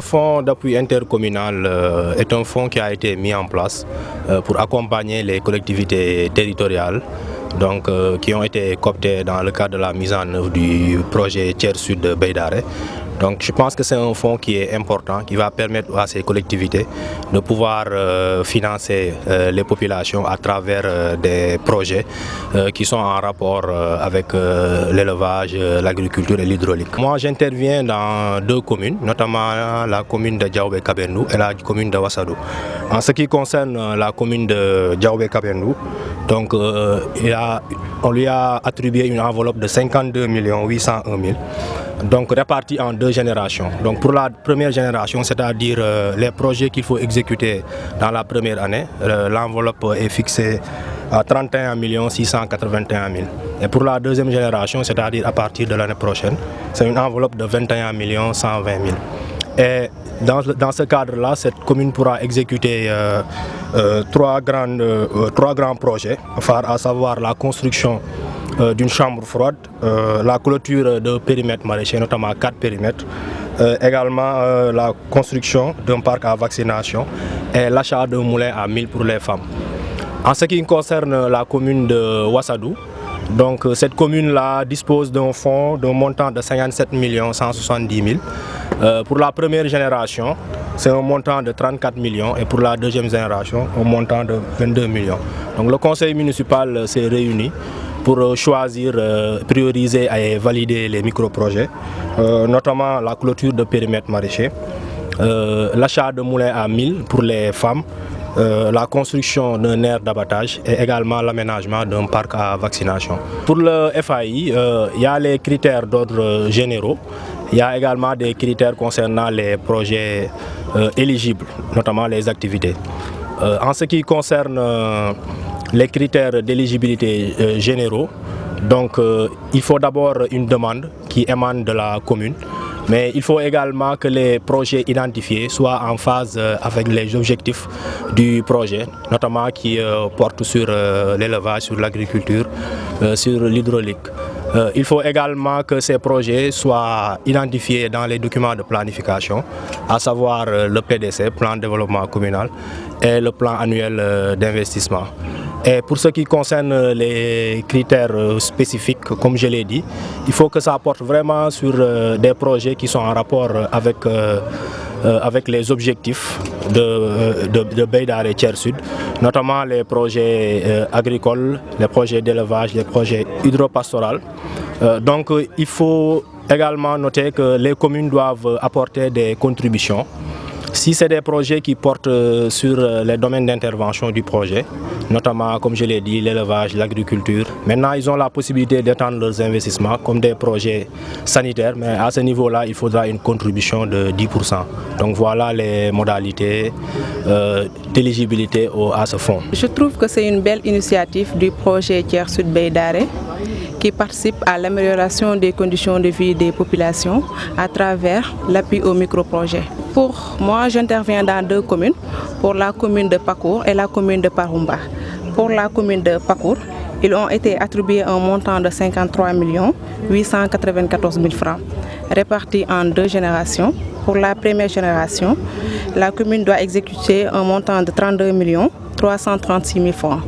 fonds d'appui intercommunal est un fonds qui a été mis en place pour accompagner les collectivités territoriales donc, qui ont été cooptées dans le cadre de la mise en œuvre du projet Tiers Sud de Beydare. Donc je pense que c'est un fonds qui est important, qui va permettre à ces collectivités de pouvoir financer les populations à travers des projets qui sont en rapport avec l'élevage, l'agriculture et l'hydraulique. Moi j'interviens dans deux communes, notamment la commune de Diaoubé-Kabendou et la commune de Wassadou. En ce qui concerne la commune de Diaoubé-Kabendou, donc, on lui a attribué une enveloppe de 52 801 000. Donc répartis en deux générations. Donc pour la première génération, c'est-à-dire les projets qu'il faut exécuter dans la première année, l'enveloppe est fixée à 31 681 000. Et pour la deuxième génération, c'est-à-dire à partir de l'année prochaine, c'est une enveloppe de 21 120 000. Et dans ce cadre-là, cette commune pourra exécuter trois grands projets, à savoir la construction d'une chambre froide, la clôture de périmètres maraîchers, notamment 4 périmètres, également la construction d'un parc à vaccination et l'achat d'un moulin à 1000 pour les femmes. En ce qui concerne la commune de Wassadou, donc cette commune-là dispose d'un fonds d'un montant de 57 170 000. Pour la première génération, c'est un montant de 34 millions et pour la deuxième génération, un montant de 22 millions. Donc le conseil municipal s'est réuni pour choisir, prioriser et valider les micro-projets, notamment la clôture de périmètres maraîchers, l'achat de moulins à 1000 pour les femmes, la construction d'un aire d'abattage et également l'aménagement d'un parc à vaccination. Pour le FAI, il y a les critères d'ordre généraux, il y a également des critères concernant les projets éligibles, notamment les activités. En ce qui concerne les critères d'éligibilité généraux, donc il faut d'abord une demande qui émane de la commune, mais il faut également que les projets identifiés soient en phase avec les objectifs du projet, notamment qui portent sur l'élevage, sur l'agriculture, sur l'hydraulique. Il faut également que ces projets soient identifiés dans les documents de planification, à savoir le PDC, plan de développement communal, et le plan annuel d'investissement. Et pour ce qui concerne les critères spécifiques, comme je l'ai dit, il faut que ça porte vraiment sur des projets qui sont en rapport avec les objectifs de Beydare et Tiers Sud, notamment les projets agricoles, les projets d'élevage, les projets hydropastoraux. Donc il faut également noter que les communes doivent apporter des contributions. Si c'est des projets qui portent sur les domaines d'intervention du projet, notamment, comme je l'ai dit, l'élevage, l'agriculture, maintenant ils ont la possibilité d'étendre leurs investissements comme des projets sanitaires, mais à ce niveau-là, il faudra une contribution de 10%. Donc voilà les modalités d'éligibilité à ce fonds. Je trouve que c'est une belle initiative du projet Tiers Sud Beydare qui participe à l'amélioration des conditions de vie des populations à travers l'appui aux micro-projets. Pour moi, j'interviens dans deux communes, pour la commune de Pakour et la commune de Parumba. Pour la commune de Pakour, ils ont été attribués un montant de 53 894 000 francs, répartis en deux générations. Pour la première génération, la commune doit exécuter un montant de 32 336 000 francs.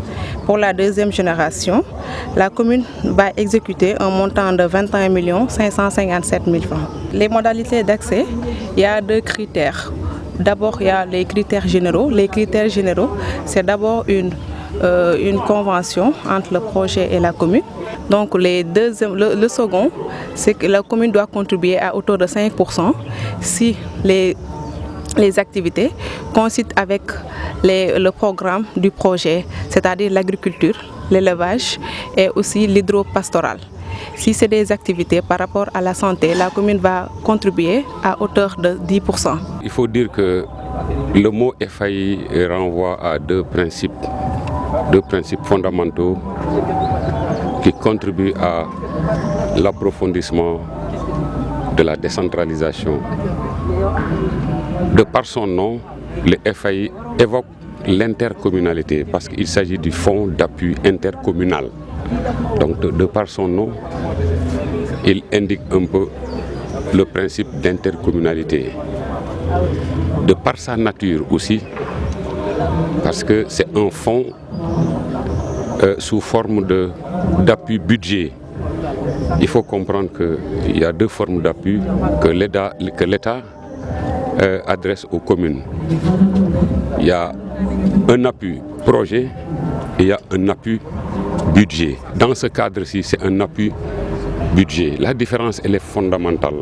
Pour la deuxième génération, la commune va exécuter un montant de 21 557 000 francs. Les modalités d'accès, il y a deux critères. D'abord, il y a les critères généraux. Les critères généraux, c'est d'abord une convention entre le projet et la commune. Donc le second, c'est que la commune doit contribuer à hauteur de 5% si les activités coïncident avec le programme du projet, c'est-à-dire l'agriculture, l'élevage et aussi l'hydropastoral. Si c'est des activités par rapport à la santé, la commune va contribuer à hauteur de 10%. Il faut dire que le mot FAI renvoie à deux principes fondamentaux qui contribuent à l'approfondissement de la décentralisation. De par son nom, le FAI évoque l'intercommunalité parce qu'il s'agit du fonds d'appui intercommunal. Donc de par son nom, il indique un peu le principe d'intercommunalité. de par sa nature aussi, parce que c'est un fonds sous forme d'appui budget. Il faut comprendre qu'il y a deux formes d'appui que l'État adresse aux communes. Il y a un appui projet et il y a un appui budget. Dans ce cadre-ci, c'est un appui budget. La différence, elle est fondamentale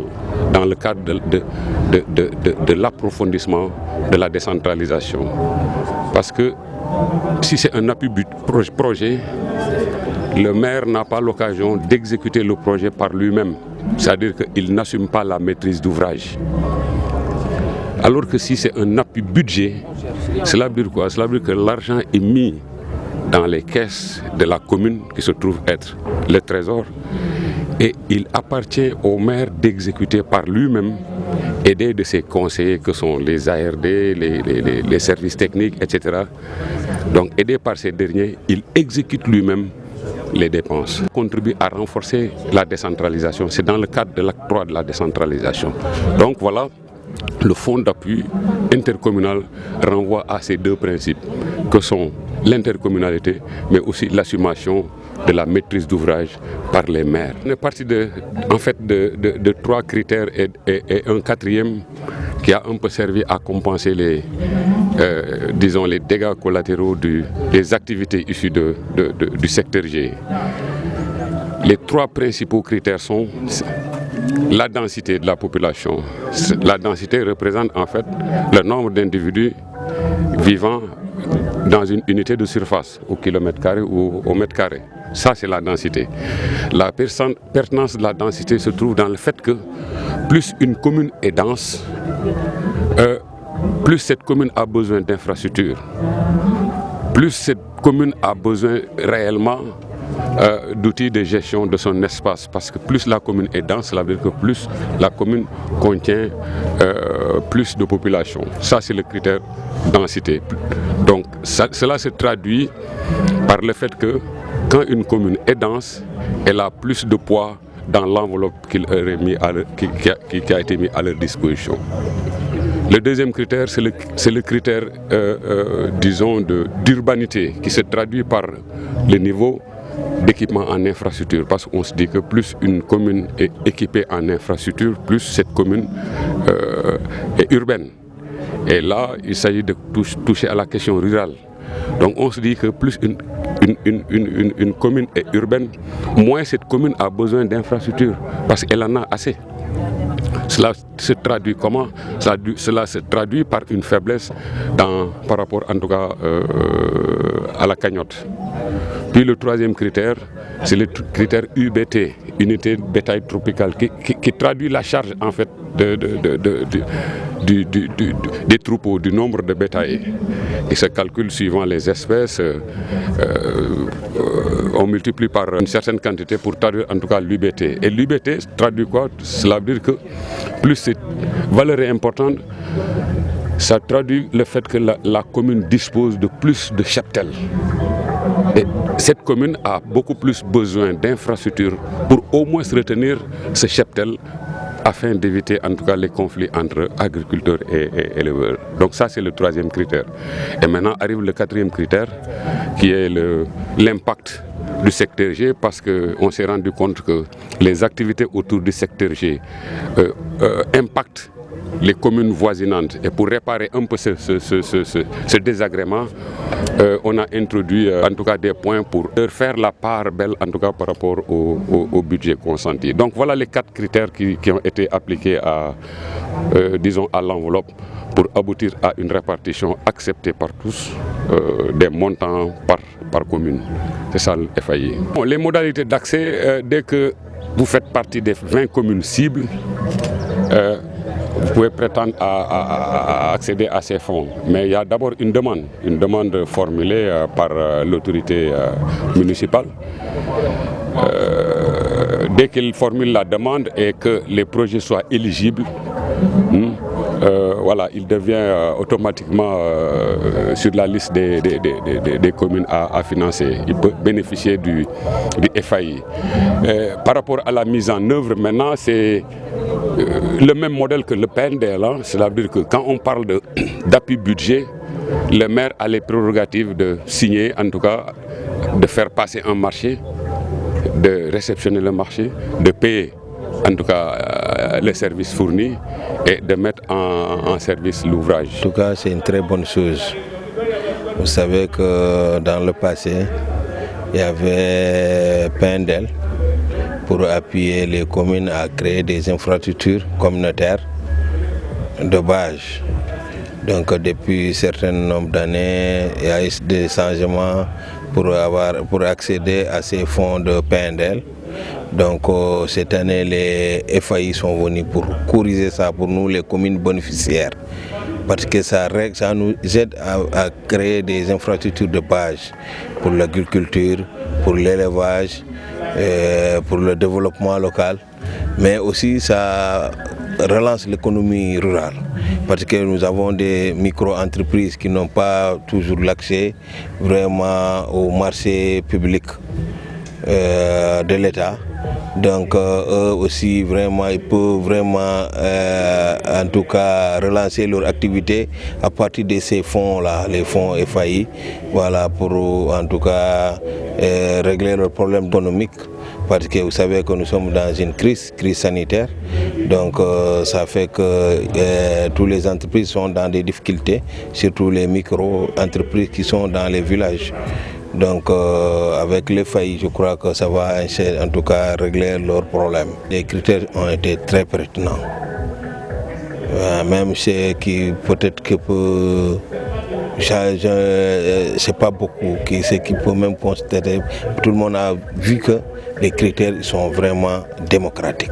dans le cadre de l'approfondissement de la décentralisation. Parce que si c'est un appui projet, le maire n'a pas l'occasion d'exécuter le projet par lui-même. C'est-à-dire qu'il n'assume pas la maîtrise d'ouvrage. Alors que si c'est un appui budget, cela veut dire quoi? Cela veut dire que l'argent est mis dans les caisses de la commune qui se trouve être le trésor et il appartient au maire d'exécuter par lui-même, aidé de ses conseillers que sont les ARD, les services techniques, etc. Donc aidé par ces derniers, il exécute lui-même les dépenses. Contribue à renforcer la décentralisation. C'est dans le cadre de l'acte 3 de la décentralisation. Donc voilà, le fonds d'appui intercommunal renvoie à ces deux principes que sont l'intercommunalité, mais aussi l'assumation de la maîtrise d'ouvrage par les maires. On est parti de 3 critères et un quatrième qui a un peu servi à compenser les dégâts collatéraux des activités issues du secteur G. Les 3 principaux critères sont la densité de la population. La densité représente en fait le nombre d'individus vivant dans une unité de surface, au kilomètre carré ou au mètre carré. Ça, c'est la densité. La pertinence de la densité se trouve dans le fait que plus une commune est dense, plus cette commune a besoin d'infrastructures, plus cette commune a besoin réellement d'outils de gestion de son espace, parce que plus la commune est dense, cela veut dire que plus la commune contient plus de population. Ça, c'est le critère densité. Donc cela se traduit par le fait que quand une commune est dense, elle a plus de poids dans l'enveloppe qui a été mis à leur disposition. Le deuxième critère, c'est le critère, disons, d'urbanité, qui se traduit par le niveau d'équipement en infrastructure, parce qu'on se dit que plus une commune est équipée en infrastructure, plus cette commune est urbaine. Et là, il s'agit de toucher à la question rurale. Donc on se dit que plus une commune est urbaine, moins cette commune a besoin d'infrastructures, parce qu'elle en a assez. Cela se traduit comment? Cela se traduit par une faiblesse par rapport en tout cas à la cagnotte. Puis le troisième critère, c'est le critère UBT, unité de bétail tropical, qui traduit la charge en fait des troupeaux, du nombre de bétail, qui se calcule suivant les espèces. On multiplie par une certaine quantité pour traduire en tout cas l'UBT. Et l'UBT traduit quoi? Cela veut dire que plus cette valeur est importante, ça traduit le fait que la commune dispose de plus de cheptels. Et cette commune a beaucoup plus besoin d'infrastructures pour au moins retenir ce cheptel afin d'éviter en tout cas les conflits entre agriculteurs et éleveurs. Donc ça, c'est le troisième critère. Et maintenant arrive le quatrième critère qui est l'impact du secteur G, parce qu'on s'est rendu compte que les activités autour du secteur G impactent les communes voisinantes. Et pour réparer un peu ce désagrément, on a introduit en tout cas des points pour leur faire la part belle en tout cas par rapport au budget consenti. Donc voilà les 4 critères qui ont été appliqués disons à l'enveloppe pour aboutir à une répartition acceptée par tous des montants par commune. C'est ça le FAI. Bon, les modalités d'accès, dès que vous faites partie des 20 communes cibles, vous pouvez prétendre à accéder à ces fonds. Mais il y a d'abord une demande formulée par l'autorité municipale. Dès qu'il formule la demande et que les projets soient éligibles, voilà, il devient automatiquement sur la liste des communes à financer. Il peut bénéficier du FAI. Par rapport à la mise en œuvre, maintenant, le même modèle que le PNDL, hein, c'est-à-dire que quand on parle d'appui budget, le maire a les prérogatives de signer, en tout cas de faire passer un marché, de réceptionner le marché, de payer en tout cas les services fournis et de mettre en service l'ouvrage. En tout cas, c'est une très bonne chose. Vous savez que dans le passé, il y avait PNDL pour appuyer les communes à créer des infrastructures communautaires de base. Donc depuis un certain nombre d'années, il y a eu des changements pour accéder à ces fonds de PNDL. Donc cette année, les FAI sont venus pour corriger ça pour nous, les communes bénéficiaires. Parce que ça nous aide à créer des infrastructures de base pour l'agriculture, pour l'élevage, pour le développement local. Mais aussi ça relance l'économie rurale. Parce que nous avons des micro-entreprises qui n'ont pas toujours l'accès vraiment au marché public de l'État. Donc eux aussi vraiment ils peuvent vraiment en tout cas relancer leur activité à partir de ces fonds là, les fonds FAI, voilà, pour en tout cas régler leurs problèmes économiques. Parce que vous savez que nous sommes dans une crise sanitaire, donc ça fait que toutes les entreprises sont dans des difficultés, surtout les micro-entreprises qui sont dans les villages. Donc avec les failles, je crois que ça va en tout cas régler leurs problèmes. Les critères ont été très pertinents. Même ceux qui peut-être que c'est pas beaucoup, ceux qui peuvent même constater, tout le monde a vu que les critères sont vraiment démocratiques.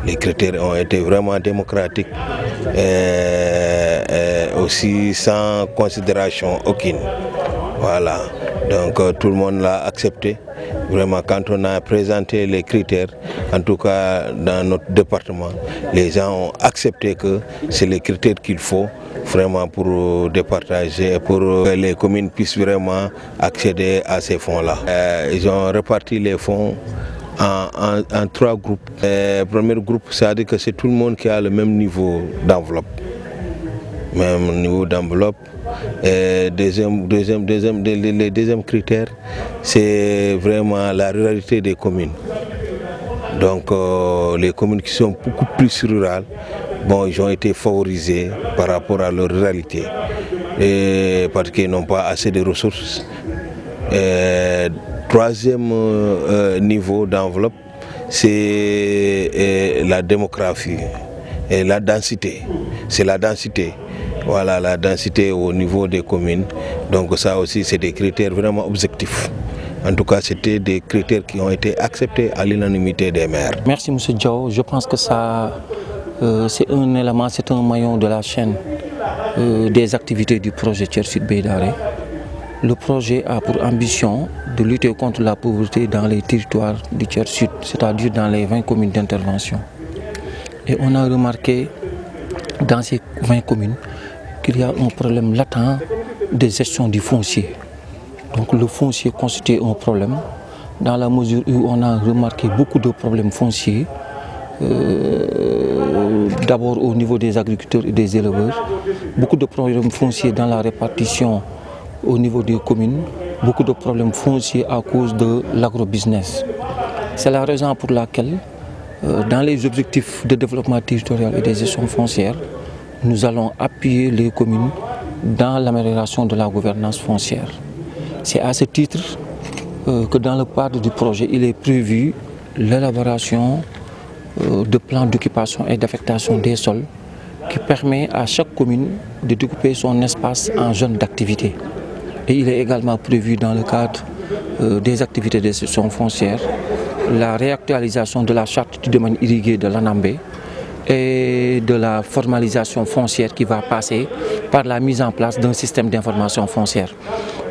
Les critères ont été vraiment démocratiques, aussi sans considération aucune. Voilà, donc tout le monde l'a accepté. Vraiment, quand on a présenté les critères, en tout cas dans notre département, les gens ont accepté que c'est les critères qu'il faut vraiment pour départager, pour que les communes puissent vraiment accéder à ces fonds-là. Ils ont réparti les fonds en 3 groupes. Le premier groupe, c'est-à-dire que c'est tout le monde qui a le même niveau d'enveloppe. Même niveau d'enveloppe. Le deuxième critère, c'est vraiment la ruralité des communes. Donc les communes qui sont beaucoup plus rurales, bon, ils ont été favorisés par rapport à leur ruralité, parce qu'ils n'ont pas assez de ressources. Troisième niveau d'enveloppe, c'est la démographie et la densité. C'est la densité. Voilà, la densité au niveau des communes. Donc ça aussi, c'est des critères vraiment objectifs. En tout cas, c'était des critères qui ont été acceptés à l'unanimité des maires. Merci M. Diao. Je pense que ça, c'est un élément, c'est un maillon de la chaîne des activités du projet Thiers Sud Beye Daare. Le projet a pour ambition de lutter contre la pauvreté dans les territoires du Thiers Sud, c'est-à-dire dans les 20 communes d'intervention. Et on a remarqué dans ces 20 communes qu'il y a un problème latent de gestion du foncier. Donc le foncier constitue un problème dans la mesure où on a remarqué beaucoup de problèmes fonciers, d'abord au niveau des agriculteurs et des éleveurs, beaucoup de problèmes fonciers dans la répartition au niveau des communes, beaucoup de problèmes fonciers à cause de l'agrobusiness. C'est la raison pour laquelle, dans les objectifs de développement territorial et de gestion foncière, nous allons appuyer les communes dans l'amélioration de la gouvernance foncière. C'est à ce titre que dans le cadre du projet, il est prévu l'élaboration de plans d'occupation et d'affectation des sols qui permet à chaque commune de découper son espace en zones d'activité. Et il est également prévu dans le cadre des activités de gestion foncière la réactualisation de la charte du domaine irrigué de l'Anambé et de la formalisation foncière qui va passer par la mise en place d'un système d'information foncière.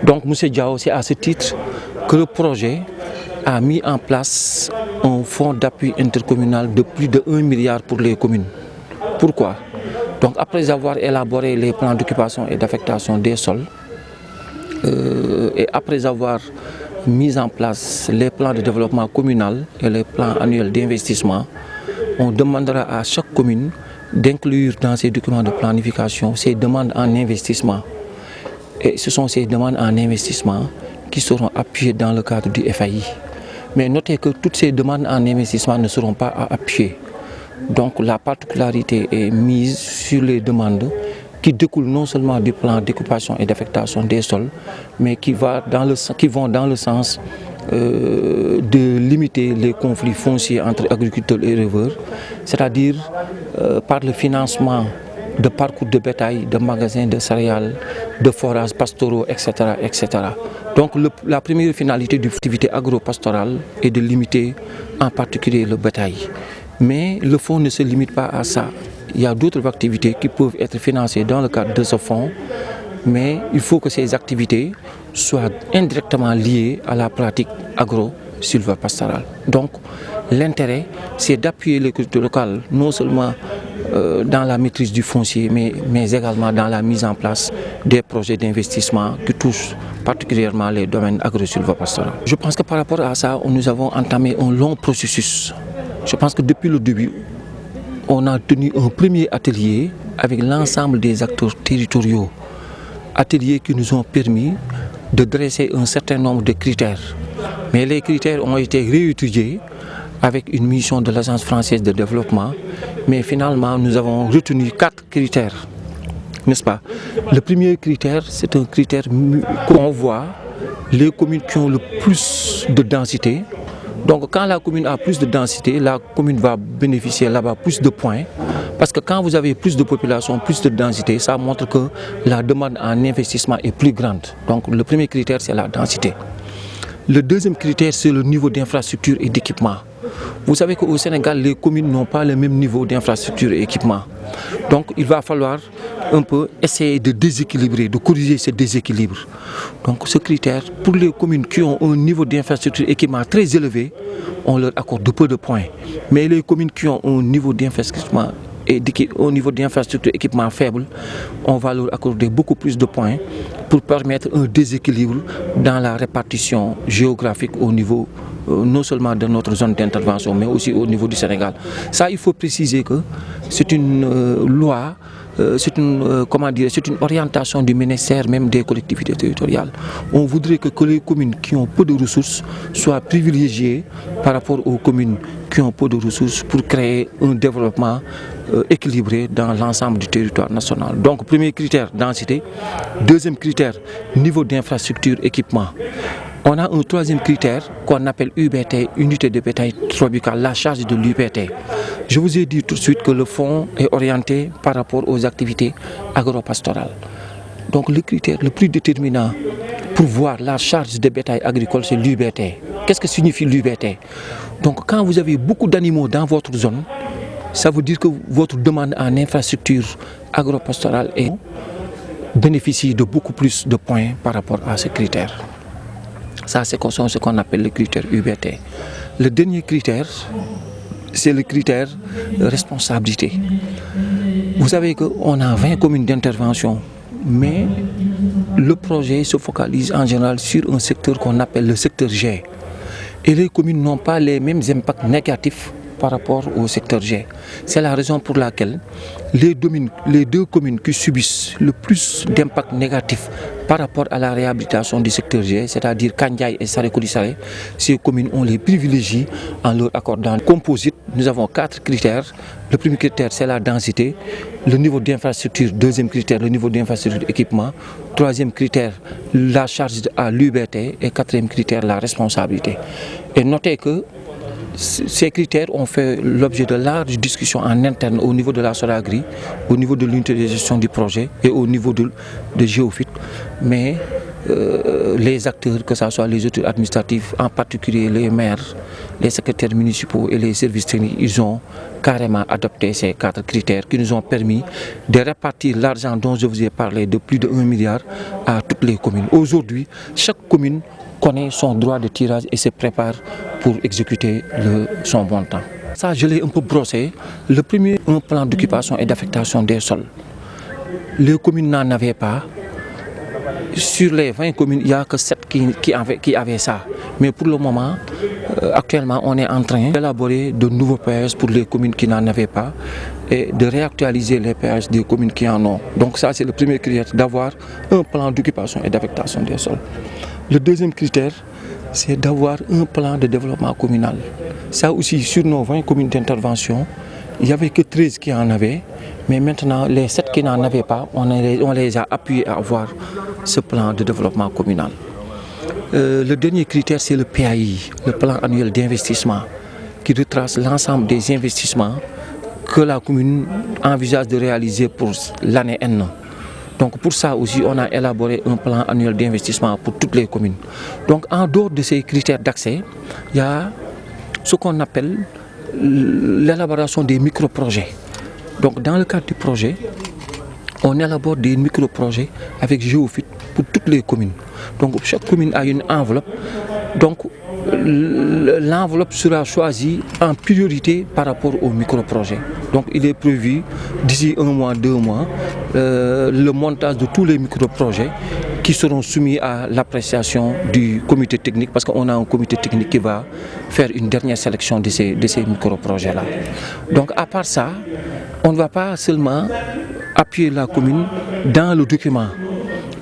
Donc M. Diao, c'est à ce titre que le projet a mis en place un fonds d'appui intercommunal de plus de 1 milliard pour les communes. Pourquoi? Donc après avoir élaboré les plans d'occupation et d'affectation des sols, et après avoir mis en place les plans de développement communal et les plans annuels d'investissement, on demandera à chaque commune d'inclure dans ses documents de planification ses demandes en investissement. Et ce sont ces demandes en investissement qui seront appuyées dans le cadre du FAI. Mais notez que toutes ces demandes en investissement ne seront pas appuyées. Donc la particularité est mise sur les demandes qui découlent non seulement du plan d'occupation et d'affectation des sols, mais qui vont dans le sens de limiter les conflits fonciers entre agriculteurs et éleveurs, c'est-à-dire par le financement de parcours de bétail, de magasins de céréales, de forages pastoraux, etc. etc. Donc la première finalité de l'activité agro-pastorale est de limiter en particulier le bétail. Mais le fonds ne se limite pas à ça. Il y a d'autres activités qui peuvent être financées dans le cadre de ce fonds, mais il faut que ces activités soient indirectement liées à la pratique agro-sylvo-pastorale. Donc l'intérêt, c'est d'appuyer les cultures locales, non seulement dans la maîtrise du foncier, mais également dans la mise en place des projets d'investissement qui touchent particulièrement les domaines agro-sylvo-pastoraux. Je pense que par rapport à ça, nous avons entamé un long processus. Je pense que depuis le début, on a tenu un premier atelier avec l'ensemble des acteurs territoriaux. Ateliers qui nous ont permis de dresser un certain nombre de critères. Mais les critères ont été réétudiés avec une mission de l'Agence française de développement. Mais finalement, nous avons retenu 4 critères, n'est-ce pas? Le premier critère, c'est un critère qu'on voit les communes qui ont le plus de densité. Donc quand la commune a plus de densité, la commune va bénéficier là-bas plus de points. Parce que quand vous avez plus de population, plus de densité, ça montre que la demande en investissement est plus grande. Donc le premier critère, c'est la densité. Le deuxième critère, c'est le niveau d'infrastructure et d'équipement. Vous savez qu'au Sénégal, les communes n'ont pas le même niveau d'infrastructure et équipement. Donc il va falloir un peu essayer de déséquilibrer, de corriger ce déséquilibre. Donc ce critère, pour les communes qui ont un niveau d'infrastructure et équipement très élevé, on leur accorde peu de points. Mais les communes qui ont un niveau d'investissement et au niveau d'infrastructure équipement faible, on va leur accorder beaucoup plus de points pour permettre un déséquilibre dans la répartition géographique au niveau non seulement de notre zone d'intervention, mais aussi au niveau du Sénégal. Ça, il faut préciser que c'est une loi, c'est une orientation du ministère même des collectivités territoriales. On voudrait que les communes qui ont peu de ressources soient privilégiées par rapport aux communes qui ont peu de ressources pour créer un développement équilibré dans l'ensemble du territoire national. Donc, premier critère, densité. Deuxième critère, niveau d'infrastructure, équipement. On a un troisième critère qu'on appelle UBT, unité de bétail tropical, la charge de l'UBT. Je vous ai dit tout de suite que le fonds est orienté par rapport aux activités agro-pastorales. Donc le critère le plus déterminant pour voir la charge de bétail agricole, c'est l'UBT. Qu'est-ce que signifie l'UBT? Donc quand vous avez beaucoup d'animaux dans votre zone, ça veut dire que votre demande en infrastructure agro-pastorale bénéficie de beaucoup plus de points par rapport à ce critère. Ça, c'est ce qu'on appelle le critère UBT. Le dernier critère, c'est le critère de responsabilité. Vous savez qu'on a 20 communes d'intervention, mais le projet se focalise en général sur un secteur qu'on appelle le secteur G. Et les communes n'ont pas les mêmes impacts négatifs par rapport au secteur G. C'est la raison pour laquelle les deux communes qui subissent le plus d'impact négatif par rapport à la réhabilitation du secteur G, c'est-à-dire Kandiaï et Sarekodi-Saré, ces communes, on les privilégie en leur accordant composite. Nous avons 4 critères. Le premier critère, c'est la densité. Le niveau d'infrastructure. Deuxième critère, le niveau d'infrastructure d'équipement. Troisième critère, la charge à l'UBT. Et quatrième critère, la responsabilité. Et notez que ces critères ont fait l'objet de larges discussions en interne au niveau de la Soragri, au niveau de l'unité de gestion du projet et au niveau de Géofit. Mais les acteurs, que ce soit les autorités administratives, en particulier les maires, les secrétaires municipaux et les services techniques, ils ont carrément adopté ces 4 critères qui nous ont permis de répartir l'argent dont je vous ai parlé de plus de 1 milliard à toutes les communes. Aujourd'hui, chaque commune connaît son droit de tirage et se prépare pour exécuter son montant. Ça, je l'ai un peu brossé. Le premier, un plan d'occupation et d'affectation des sols. Les communes n'en avaient pas. Sur les 20 communes, il n'y a que 7 qui avaient ça. Mais pour le moment, actuellement, on est en train d'élaborer de nouveaux péages pour les communes qui n'en avaient pas et de réactualiser les péages des communes qui en ont. Donc ça, c'est le premier critère, d'avoir un plan d'occupation et d'affectation des sols. Le deuxième critère, c'est d'avoir un plan de développement communal. Ça aussi, sur nos 20 communes d'intervention, il n'y avait que 13 qui en avaient, mais maintenant, les 7 qui n'en avaient pas, on les a appuyés à avoir ce plan de développement communal. Le dernier critère, c'est le PAI, le plan annuel d'investissement, qui retrace l'ensemble des investissements que la commune envisage de réaliser pour l'année N. Donc pour ça aussi, on a élaboré un plan annuel d'investissement pour toutes les communes. Donc en dehors de ces critères d'accès, il y a ce qu'on appelle l'élaboration des micro-projets. Donc dans le cadre du projet, on élabore des micro-projets avec Géofit pour toutes les communes. Donc chaque commune a une enveloppe. Donc l'enveloppe sera choisie en priorité par rapport au micro-projet. Donc il est prévu d'ici 1 mois, 2 mois, le montage de tous les micro-projets qui seront soumis à l'appréciation du comité technique, parce qu'on a un comité technique qui va faire une dernière sélection de ces micro-projets-là. Donc à part ça, on ne va pas seulement appuyer la commune dans le document,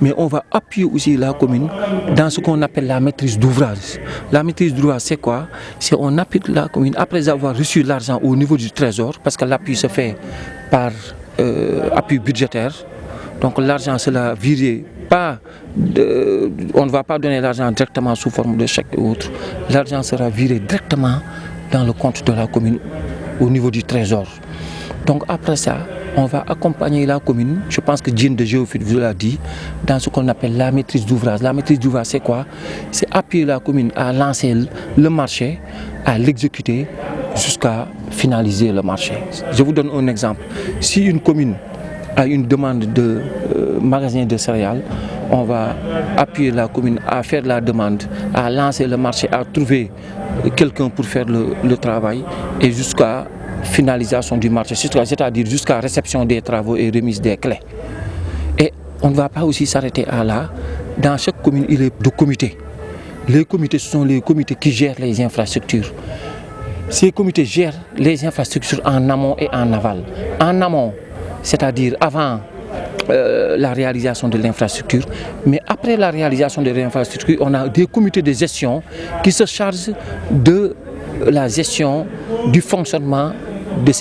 mais on va appuyer aussi la commune dans ce qu'on appelle la maîtrise d'ouvrage. La maîtrise d'ouvrage, c'est quoi? C'est on appuie la commune après avoir reçu l'argent au niveau du trésor, parce que l'appui se fait par appui budgétaire. Donc l'argent sera viré, on ne va pas donner l'argent directement sous forme de chèque ou autre. L'argent sera viré directement dans le compte de la commune au niveau du trésor. Donc après ça, on va accompagner la commune, je pense que Jean de Géofit vous l'a dit, dans ce qu'on appelle la maîtrise d'ouvrage. La maîtrise d'ouvrage, c'est quoi? C'est appuyer la commune à lancer le marché, à l'exécuter jusqu'à finaliser le marché. Je vous donne un exemple. Si une commune a une demande de magasin de céréales, on va appuyer la commune à faire la demande, à lancer le marché, à trouver quelqu'un pour faire le travail et jusqu'à finalisation du marché, c'est-à-dire jusqu'à réception des travaux et remise des clés. Et on ne va pas aussi s'arrêter à là. Dans chaque commune, il y a deux comités. Les comités, ce sont les comités qui gèrent les infrastructures. Ces comités gèrent les infrastructures en amont et en aval. En amont, c'est-à-dire avant la réalisation de l'infrastructure, mais après la réalisation de l'infrastructure, on a des comités de gestion qui se chargent de la gestion du fonctionnement de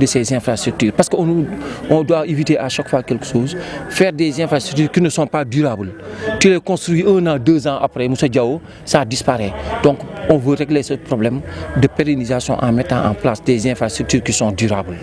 ces infrastructures. Parce qu'on doit éviter à chaque fois quelque chose, faire des infrastructures qui ne sont pas durables. Tu les construis 1 an, 2 ans après, Moussa Diao, ça disparaît. Donc on veut régler ce problème de pérennisation en mettant en place des infrastructures qui sont durables.